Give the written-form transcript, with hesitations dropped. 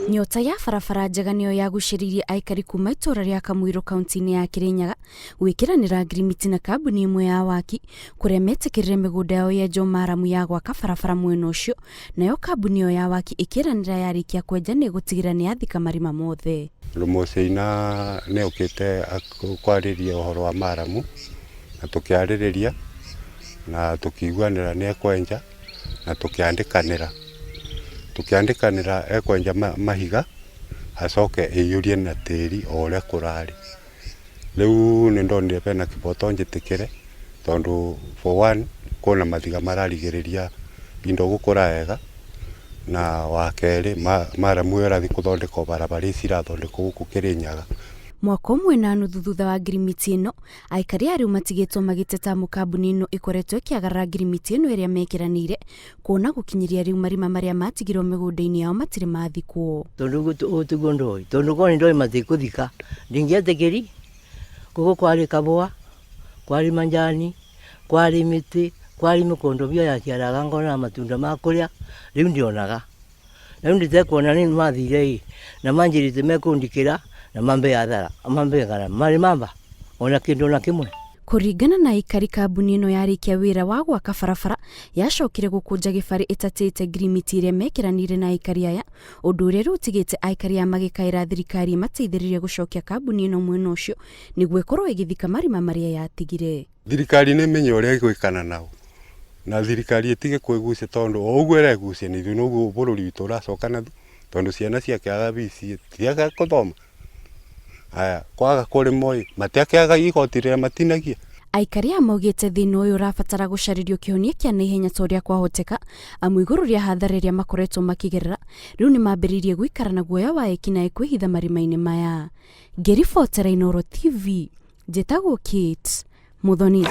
Nyota ya barabara njega niyo yagucĩrĩirie Aikari kuma itura ria Kamuiru kaunti-ini ya Kirinyaga gwikiranira ngirimiti na kambuni imwe ya waki kuria metikirire migunda yao yenjwo maramu ya guaka barabara mwena ucio, nayo kambuni iyo ya waki ikiranira yarikia kwenja ni gutigira ni yathika marima mothe. Rumucina ne ukite kwariria uhoro wa maramu na tukiaririria na tukiguanira ni ekwenja na tukiandikanira ekwenja mahiga acoke iyurie na tiri ore kurari. Riu ni ndonire pena kiboto njitikire tondu for one kuna mathiga mararigiriria indo gukura wega, na wakeri maramu irathi kuthondeka barabara irathondeka guku Kirinyaga. Mwaka umwe na nuthu thutha wa ngirimiti ino, Aikari ariu matigitwo magiteta kambuni ino ikoretwo ikiagarara ngirimiti ino iria mekiraniire kuona gukinyiria riu marima maria matigirwo migunda-ini yao matire mathikwo. Tondu utugondoi tondu koni ndoi matikuthika ndingiatikiri guku kwari kabua, kwari manjani, kwari miti, kwari mikondo bia yakiaraga ngona matunda makuria riu ndionaga. Riu nditekuona ni mathire na manjirite mekundikira na mambe athara mambe kana mari mamba ona kindu na kimwe. Kuringana na Aikari, kambuni ino yarikia wira wa gwaka barabara yacokire gukunja gibari itatite ngirimiti iria mekiraniire na Aikari aya, undu uria rutigite Aikari ya magikaira thirikari mateithiririe gucokia kambuni ino mwena ucio niguo ikorwo igithika marima maria yatigire. Thirikari ne menye uria igwikana nao na thirikari itige kwigucia tondu o uguo iregucia ni ithu nuguo bururi witu uracokana tondu ciana ciakiaga bici tiaga kuthoma. Aya kwaga kurimo matiakiaga igoti ria matinagia. Aikari amaugite thina uyu urabatara gucaririo kihonia kia naihenya toria kwahoteka, amu iguru ria hathara iria makoretwo makigerera riu ni mambiririe guikara na guoya wa ekinae kwihitha marima-ini maya. Ngiribotera Inooro TV, njitagwo Kate Muthoni.